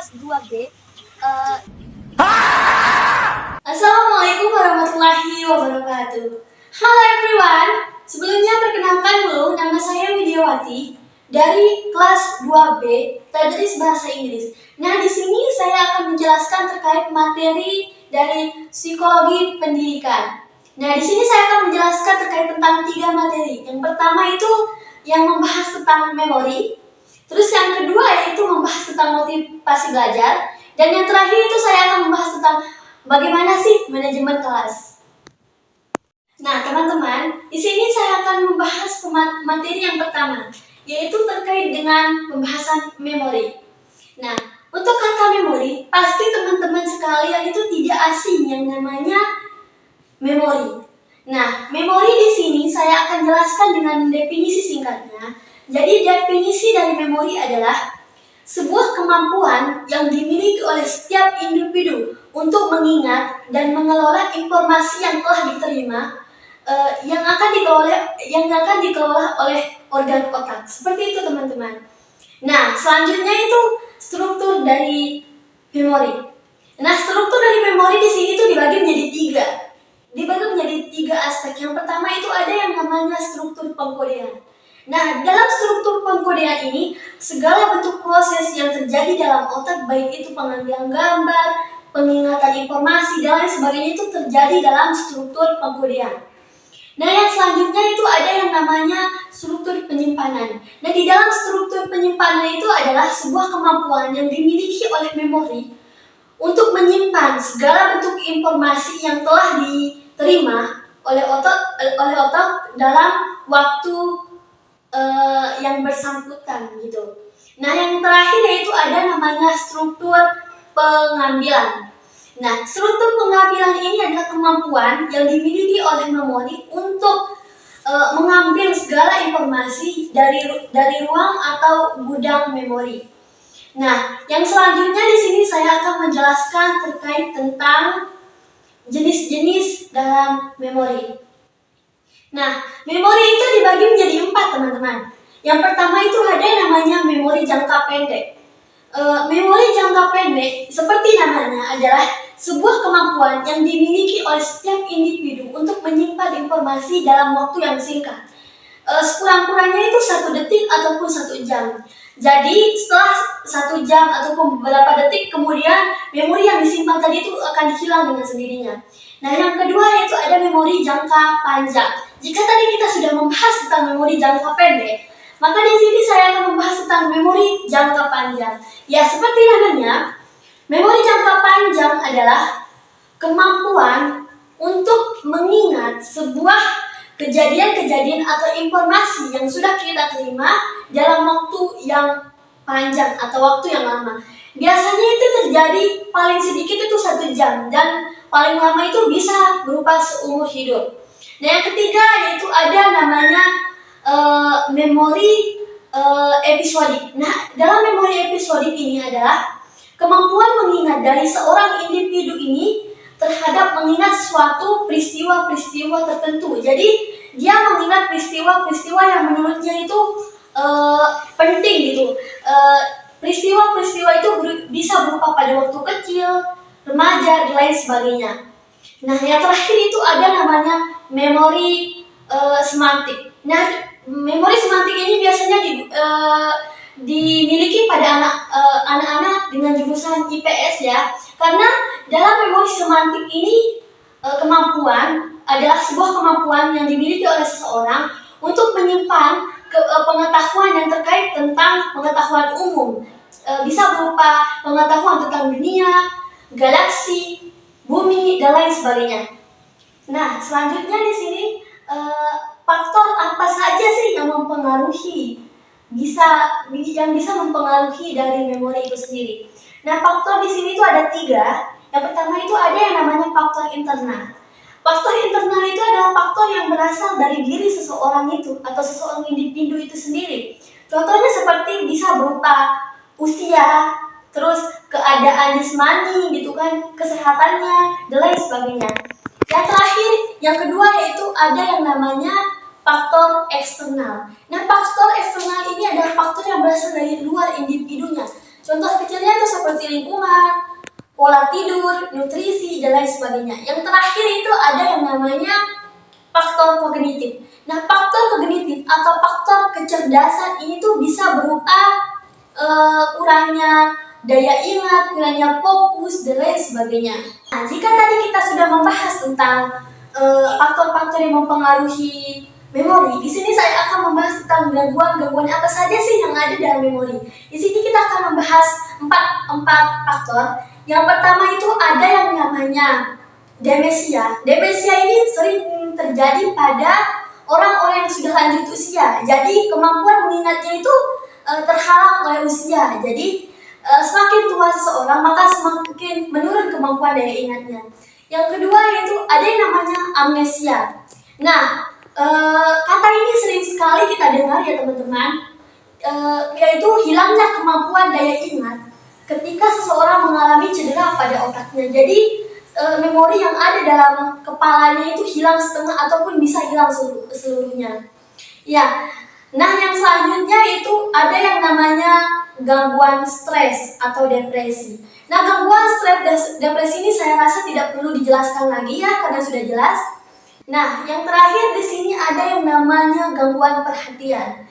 kelas 2B. Assalamualaikum warahmatullahi wabarakatuh. Halo everyone, sebelumnya perkenalkan dulu, nama saya Widiawati dari kelas 2B Tadris Bahasa Inggris. Nah, di sini saya akan menjelaskan terkait materi dari psikologi pendidikan. Nah, di sini saya akan menjelaskan terkait tentang 3 materi. Yang pertama itu yang membahas tentang memori. Terus yang kedua yaitu membahas tentang motivasi belajar. Dan yang terakhir itu saya akan membahas tentang bagaimana sih manajemen kelas. Nah, teman-teman, di sini saya akan membahas materi yang pertama, yaitu terkait dengan pembahasan memori. Nah, untuk kata memori, pasti teman-teman sekalian itu tidak asing yang namanya memori. Nah, memori di sini saya akan jelaskan dengan definisi singkatnya. Jadi, definisi dari memori adalah sebuah kemampuan yang dimiliki oleh setiap individu untuk mengingat dan mengelola informasi yang telah diterima yang akan dikelola oleh organ otak. Seperti itu, teman-teman. Nah, selanjutnya itu struktur dari memori. Nah, struktur dari memori di sini tuh dibagi menjadi 3. Dibagi menjadi 3 aspek. Yang pertama itu ada yang namanya struktur pengkodean. Nah, dalam struktur pengkodean ini, segala bentuk proses yang terjadi dalam otak, baik itu pengambilan gambar, pengingatan informasi, dan lain sebagainya itu terjadi dalam struktur pengkodean. Nah, yang selanjutnya itu ada yang namanya struktur penyimpanan. Nah, di dalam struktur penyimpanan itu adalah sebuah kemampuan yang dimiliki oleh memori untuk menyimpan segala bentuk informasi yang telah diterima oleh otak dalam waktu yang bersangkutan gitu. Nah, yang terakhir yaitu ada namanya struktur pengambilan. Nah, struktur pengambilan ini adalah kemampuan yang dimiliki oleh memori untuk mengambil segala informasi dari ruang atau gudang memori. Nah, yang selanjutnya di sini saya akan menjelaskan terkait tentang jenis-jenis dalam memori. Nah, memori itu dibagi menjadi 4, teman-teman. Yang pertama itu ada yang namanya memori jangka pendek. Memori jangka pendek, seperti namanya, adalah sebuah kemampuan yang dimiliki oleh setiap individu untuk menyimpan informasi dalam waktu yang singkat. Sekurang-kurangnya itu 1 detik ataupun 1 jam. Jadi setelah 1 jam ataupun beberapa detik kemudian memori yang disimpan tadi itu akan hilang dengan sendirinya. Nah, yang kedua yaitu ada memori jangka panjang. Jika tadi kita sudah membahas tentang memori jangka pendek, maka di sini saya akan membahas tentang memori jangka panjang. Ya, seperti namanya, memori jangka panjang adalah kemampuan untuk mengingat sebuah kejadian-kejadian atau informasi yang sudah kita terima dalam waktu yang panjang atau waktu yang lama. Biasanya itu terjadi paling sedikit itu 1 jam dan paling lama itu bisa berupa seumur hidup. Nah, yang ketiga yaitu ada namanya memori episodik. Nah, dalam memori episodik ini adalah kemampuan mengingat dari seorang individu ini terhadap mengingat suatu peristiwa-peristiwa tertentu. Jadi, dia mengingat peristiwa-peristiwa yang menurutnya itu penting gitu. Peristiwa-peristiwa itu bisa berupa pada waktu kecil, remaja, dan lain sebagainya. Nah, yang terakhir itu ada namanya memori semantik. Nah, memori semantik ini biasanya dimiliki pada anak-anak dengan jurusan IPS ya. Karena dalam memori semantik ini kemampuan adalah sebuah kemampuan yang dimiliki oleh seseorang untuk menyimpan pengetahuan yang terkait tentang pengetahuan umum. Bisa berupa pengetahuan tentang dunia, galaksi, bumi, dan lain sebagainya. Nah, selanjutnya di sini faktor apa saja sih yang bisa mempengaruhi dari memori itu sendiri. Nah, faktor di sini itu ada 3. Yang pertama itu ada yang namanya faktor internal. Faktor internal itu adalah faktor yang berasal dari diri seseorang itu atau seseorang individu itu sendiri. Contohnya seperti bisa berupa usia, terus keadaan jasmani gitu kan, kesehatannya, dan lain sebagainya. Yang terakhir, yang kedua yaitu ada yang namanya faktor eksternal. Nah, faktor eksternal ini adalah faktor yang berasal dari luar individunya. Contoh kecilnya itu seperti lingkungan, pola tidur, nutrisi, dan lain sebagainya. Yang terakhir itu ada yang namanya faktor kognitif. Nah, faktor kognitif atau faktor kecerdasan ini tuh bisa berupa kurangnya daya ingat, kurangnya fokus, dan lain sebagainya. Nah, jika tadi kita sudah membahas tentang faktor-faktor yang mempengaruhi memori, di sini saya akan membahas tentang gangguan-gangguan apa saja sih yang ada dalam memori. Di sini kita akan membahas empat faktor. Yang pertama itu ada yang namanya demensia. Demensia ini sering terjadi pada orang-orang yang sudah lanjut usia. Jadi kemampuan mengingatnya itu terhalang oleh usia. Jadi semakin tua seseorang maka semakin menurun kemampuan daya ingatnya. Yang kedua yaitu ada yang namanya amnesia. Nah, kata ini sering sekali kita dengar ya teman-teman, yaitu hilangnya kemampuan daya ingat ketika seseorang mengalami cedera pada otaknya. Jadi memori yang ada dalam kepalanya itu hilang setengah ataupun bisa hilang seluruhnya. Ya, nah yang selanjutnya itu ada yang namanya gangguan stres atau depresi. Nah, gangguan stres depresi ini saya rasa tidak perlu dijelaskan lagi ya karena sudah jelas. Nah, yang terakhir di sini ada yang namanya gangguan perhatian.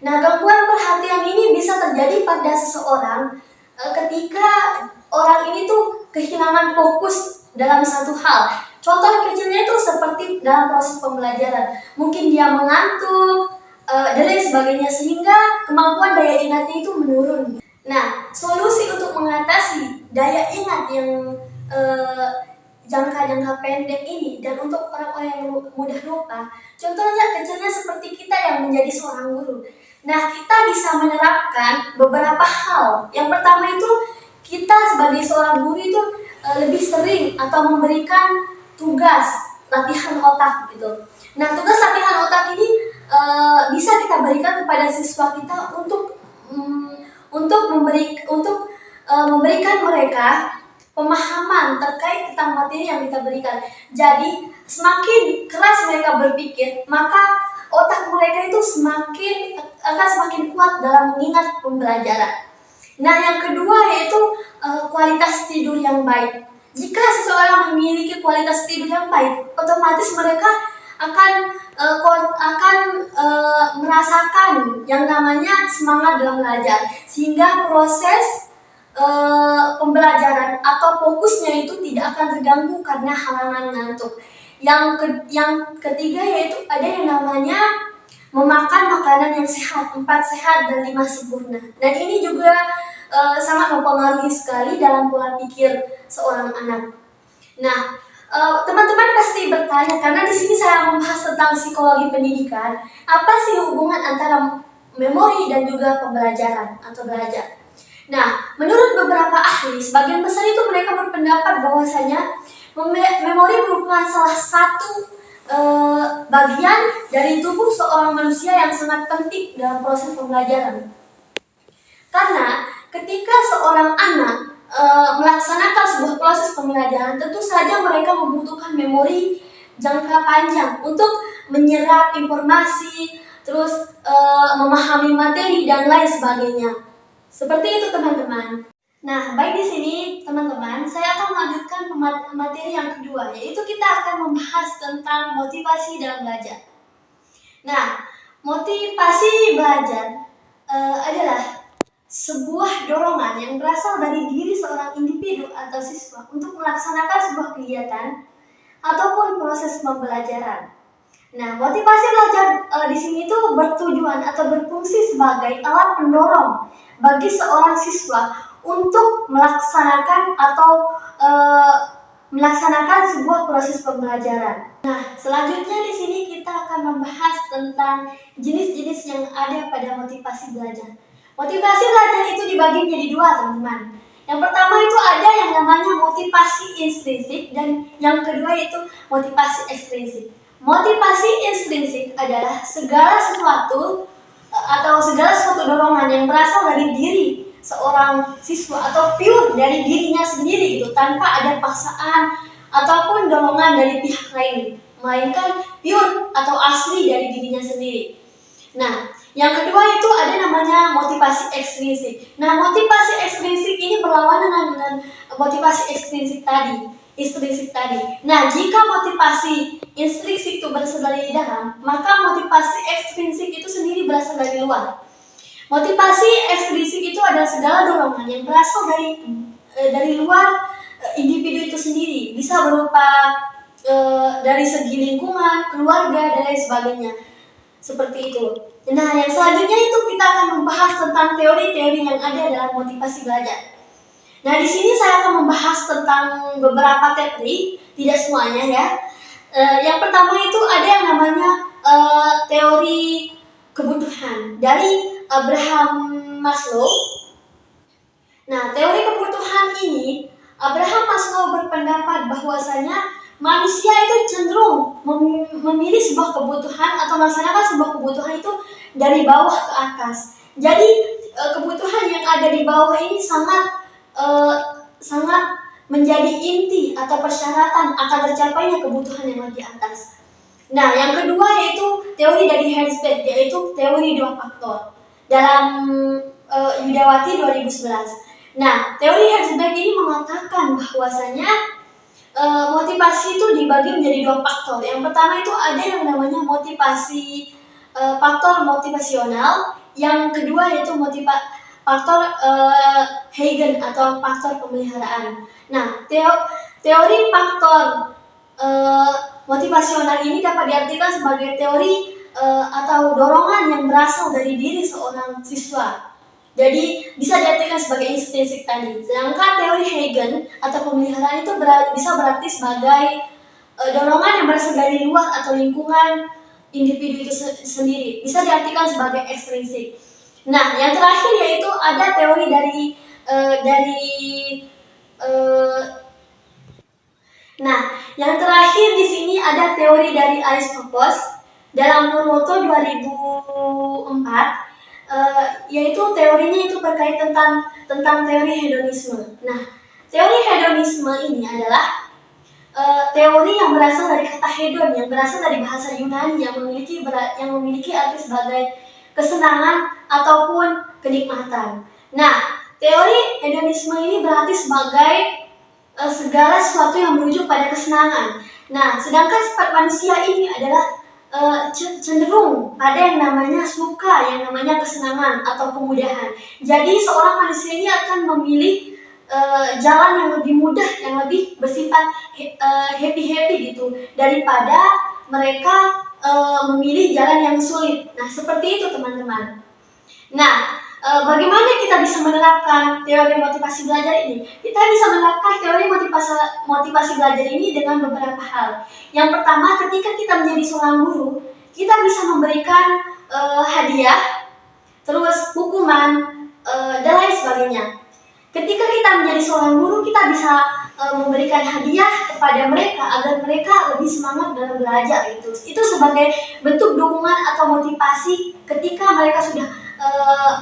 Nah, gangguan perhatian ini bisa terjadi pada seseorang ketika orang ini tuh kehilangan fokus dalam satu hal. Contoh kecilnya itu seperti dalam proses pembelajaran. Mungkin dia mengantuk, dan lain sebagainya, sehingga kemampuan daya ingatnya itu menurun. Nah, solusi untuk mengatasi daya ingat yang jangka pendek ini dan untuk orang-orang yang mudah lupa, contohnya kecilnya seperti kita yang menjadi seorang guru. Nah, kita bisa menerapkan beberapa hal. Yang pertama itu kita sebagai seorang guru itu lebih sering atau memberikan tugas latihan otak gitu. Nah, tugas latihan otak ini bisa kita berikan kepada siswa kita untuk memberikan mereka pemahaman terkait tentang materi yang kita berikan. Jadi semakin keras mereka berpikir, maka otak mereka itu akan semakin kuat dalam mengingat pembelajaran. Nah, yang kedua yaitu kualitas tidur yang baik. Jika seseorang memiliki kualitas tidur yang baik, otomatis mereka akan merasakan yang namanya semangat dalam belajar, sehingga proses pembelajaran atau fokusnya itu tidak akan terganggu karena halangan ngantuk. Yang ketiga yaitu ada yang namanya memakan makanan yang sehat, 4 sehat dan 5 sempurna. Dan ini juga sangat mempengaruhi sekali dalam pola pikir seorang anak. Nah, teman-teman pasti bertanya, karena di sini saya membahas tentang psikologi pendidikan, apa sih hubungan antara memori dan juga pembelajaran atau belajar? Nah, menurut beberapa ahli, sebagian besar itu mereka berpendapat bahwasanya memori merupakan salah satu bagian dari tubuh seorang manusia yang sangat penting dalam proses pembelajaran. Karena ketika seorang anak melaksanakan sebuah proses pembelajaran, tentu saja mereka membutuhkan memori jangka panjang untuk menyerap informasi, terus memahami materi dan lain sebagainya. Seperti itu teman-teman. Nah, baik di sini teman-teman, saya akan melanjutkan materi yang kedua, yaitu kita akan membahas tentang motivasi dalam belajar. Nah, motivasi belajar adalah sebuah dorongan yang berasal dari diri seorang individu atau siswa untuk melaksanakan sebuah kegiatan ataupun proses pembelajaran. Nah, motivasi belajar di sini itu bertujuan atau berfungsi sebagai alat pendorong bagi seorang siswa untuk melaksanakan sebuah proses pembelajaran. Nah, selanjutnya di sini kita akan membahas tentang jenis-jenis yang ada pada motivasi belajar. Motivasi belajar itu dibagi menjadi 2, teman-teman. Yang pertama itu ada yang namanya motivasi intrinsik dan yang kedua itu motivasi ekstrinsik. Motivasi intrinsik adalah segala sesuatu dorongan yang berasal dari diri seorang siswa atau pure dari dirinya sendiri gitu, tanpa ada paksaan ataupun dorongan dari pihak lain, melainkan pure atau asli dari dirinya sendiri. Nah, Yang kedua itu ada namanya motivasi ekstrinsik. Nah, motivasi ekstrinsik ini berlawanan dengan motivasi ekstrinsik tadi. Nah, jika motivasi intrinsik itu berasal dari dalam, maka motivasi ekstrinsik itu sendiri berasal dari luar. Motivasi ekstrinsik itu adalah segala dorongan yang berasal dari luar individu itu sendiri. Bisa berupa dari segi lingkungan, keluarga, dan lain sebagainya. Seperti itu. Nah, yang selanjutnya itu kita akan membahas tentang teori-teori yang ada dalam motivasi belajar. Nah, di sini saya akan membahas tentang beberapa teori, tidak semuanya ya. Yang pertama itu ada yang namanya teori kebutuhan dari Abraham Maslow. Nah, teori kebutuhan ini, Abraham Maslow berpendapat bahwasanya manusia itu cenderung memilih sebuah kebutuhan atau melaksanakan sebuah kebutuhan itu dari bawah ke atas. Jadi kebutuhan yang ada di bawah ini sangat menjadi inti atau persyaratan akan tercapainya kebutuhan yang di atas. Nah, yang kedua yaitu teori dari Herzberg, yaitu teori dua faktor dalam Widawati 2011. Nah, teori Herzberg ini mengatakan bahwasanya motivasi itu dibagi menjadi dua faktor. Yang pertama itu ada yang namanya motivasi faktor motivasional. Yang kedua yaitu faktor Heigen atau faktor pemeliharaan. Nah, teori faktor motivasional ini dapat diartikan sebagai teori atau dorongan yang berasal dari diri seorang siswa. Jadi bisa diartikan sebagai intrinsik tadi. Sedangkan teori Heigen atau pemeliharaan itu bisa berarti sebagai dorongan yang berasal dari luar atau lingkungan individu itu sendiri. Bisa diartikan sebagai ekstrinsik. Nah, yang terakhir yaitu ada teori yang terakhir di sini ada teori dari Aristophanes dalam Purwoto 2004. Yaitu teorinya itu terkait tentang teori hedonisme. Nah, teori hedonisme ini adalah teori yang berasal dari kata hedon, yang berasal dari bahasa Yunani yang memiliki arti sebagai kesenangan ataupun kenikmatan. Nah, teori hedonisme ini berarti sebagai segala sesuatu yang merujuk pada kesenangan. Nah, sedangkan sifat manusia ini adalah cenderung pada yang namanya suka, yang namanya kesenangan atau kemudahan. Jadi seorang manusia ini akan memilih jalan yang lebih mudah, yang lebih bersifat happy gitu, daripada mereka memilih jalan yang sulit. Nah, seperti itu teman-teman. Nah, bagaimana kita bisa menerapkan teori motivasi belajar ini? Kita bisa menerapkan teori motivasi belajar ini dengan beberapa hal. Yang pertama, ketika kita menjadi seorang guru, kita bisa memberikan hadiah, terus hukuman, dan lain sebagainya. Ketika kita menjadi seorang guru, kita bisa memberikan hadiah kepada mereka agar mereka lebih semangat dalam belajar. Itu sebagai bentuk dukungan atau motivasi ketika mereka sudah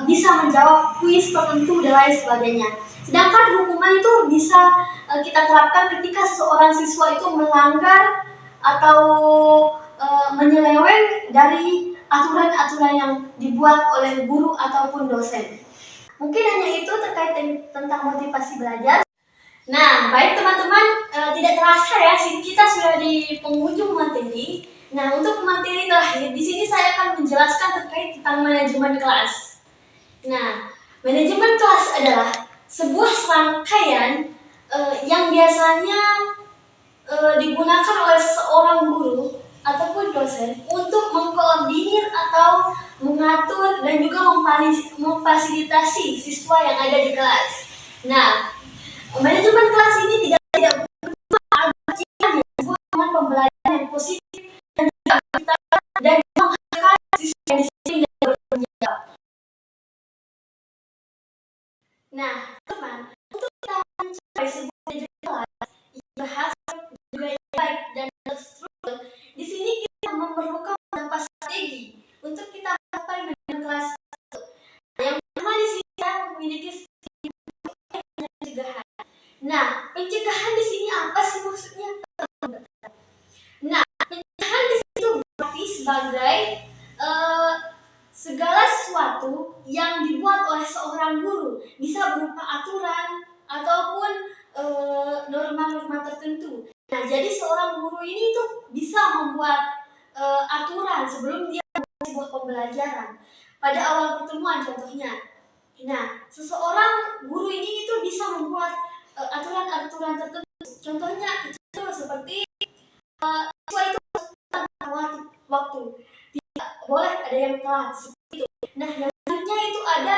bisa menjawab kuis tertentu dan lain sebagainya. Sedangkan hukuman itu bisa kita terapkan ketika seseorang siswa itu melanggar atau menyeleweng dari aturan-aturan yang dibuat oleh guru ataupun dosen. Mungkin hanya itu terkait tentang motivasi belajar. Nah, baik teman-teman, tidak terasa ya, kita sudah di penghujung materi. Nah, untuk materi terakhir, di sini saya akan menjelaskan terkait tentang manajemen kelas. Nah, manajemen kelas adalah sebuah serangkaian yang biasanya digunakan oleh seorang guru ataupun dosen untuk mengkoordinir atau mengatur dan juga memfasilitasi siswa yang ada di kelas. Nah, manajemen kelas ini tidak berupa dengan pembelajaran yang positif dan menghasilkan siswa yang disiplin dan bertanggung jawab. Nah, teman, untuk kita mencapai sebuah manajemen kelas yang berhasil juga yang baik dan terstruktur, di sini kita memerlukan beberapa strategi untuk kita mencapai manajemen kelas. Yang pertama di sini kita memiliki pencegahan. Nah, pencegahan di sini apa sih maksudnya? Nah, pencegahan di situ berarti sebagai segala sesuatu yang dibuat oleh seorang guru bisa berupa aturan ataupun norma-norma tertentu. Nah, jadi seorang guru ini tuh bisa membuat aturan sebelum dia membuat sebuah pembelajaran. Pada awal pertemuan contohnya. Nah, seseorang guru ini itu bisa membuat aturan-aturan tertentu. Contohnya kecil seperti siswa itu harus waktu. Tidak boleh ada yang telat seperti itu. Nah, yang selanjutnya itu ada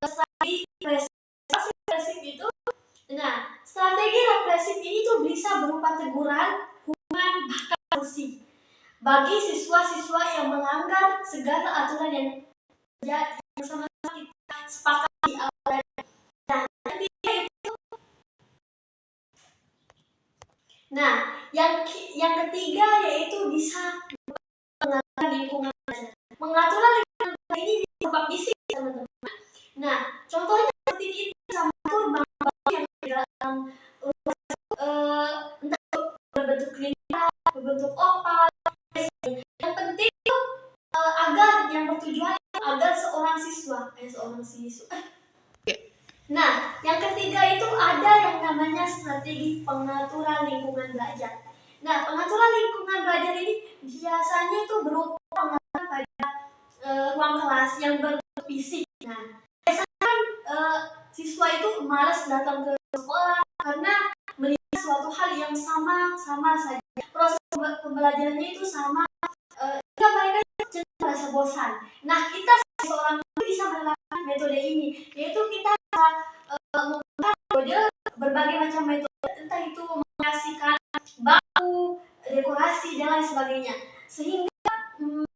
strategi represif itu. Nah, strategi represif ini tuh bisa berupa teguran, hukuman, bahkan sanksi bagi siswa-siswa yang melanggar segala aturan yang sama-sama kita sepakati awalnya. Nah, yang ketiga yaitu bisa mengatur lingkungan belajar. Mengatur lingkungan belajar ini berupa fisik, teman-teman. Nah, contohnya seperti kita mengatur bangku yang di dalam entah berbentuk lingkar, berbentuk oval. Yang penting agar yang bertujuan agar seorang siswa. Nah, yang ketiga itu ada yang namanya strategi pengaturan lingkungan belajar. Nah, pengaturan lingkungan belajar ini biasanya itu berupa pengaturan pada ruang kelas yang berfisik. Nah, biasanya kan siswa itu malas datang ke sekolah karena melihat suatu hal yang sama saja. Proses pembelajarannya itu sama, hingga mereka cenderung merasa bosan. Nah, kita seorang guru bisa menerapkan metode ini, yaitu kita menggunakan metode berbagai macam metode, entah itu mengasihkan baku, dekorasi dan lain sebagainya, sehingga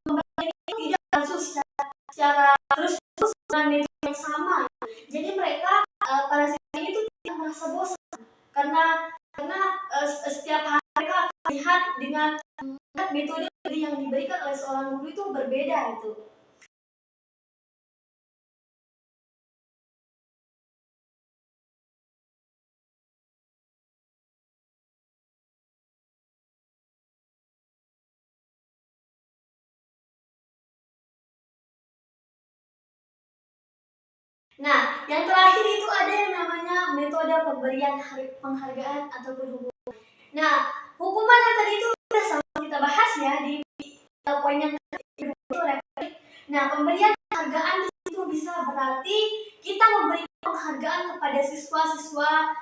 pembelajaran itu tidak langsung secara terus dengan metode yang sama. Jadi mereka para siswa itu tidak merasa bosan karena setiap hari mereka akan melihat dengan metode yang diberikan oleh seorang guru itu berbeda itu. Nah, yang terakhir itu ada yang namanya metode pemberian penghargaan ataupun hukuman. Nah, hukuman yang tadi itu sudah sama kita bahas ya di poin yang tadi itu. Nah, pemberian penghargaan di situ bisa berarti kita memberikan penghargaan kepada siswa-siswa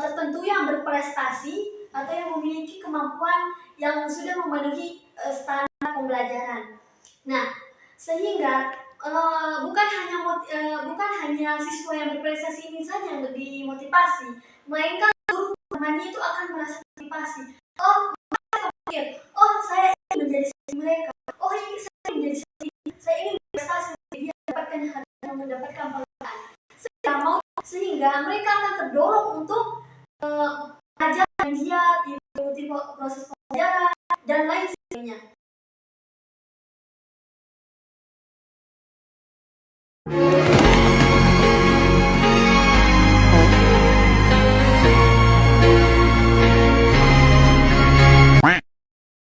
tertentu yang berprestasi atau yang memiliki kemampuan yang sudah memenuhi standar pembelajaran. Nah, sehingga bukan hanya siswa yang berprestasi ini saja yang dimotivasi, melainkan guru temannya itu akan merasa motivasi. Oh, mereka pikir, oh saya ingin menjadi seperti mereka. Oh, ini saya ingin menjadi seperti ini. Saya ingin berprestasi dia mendapatkan harga, mendapatkan penghargaan. Sehingga mereka akan terdorong untuk belajar dan giat, mengikuti proses pelajaran dan lain sebagainya.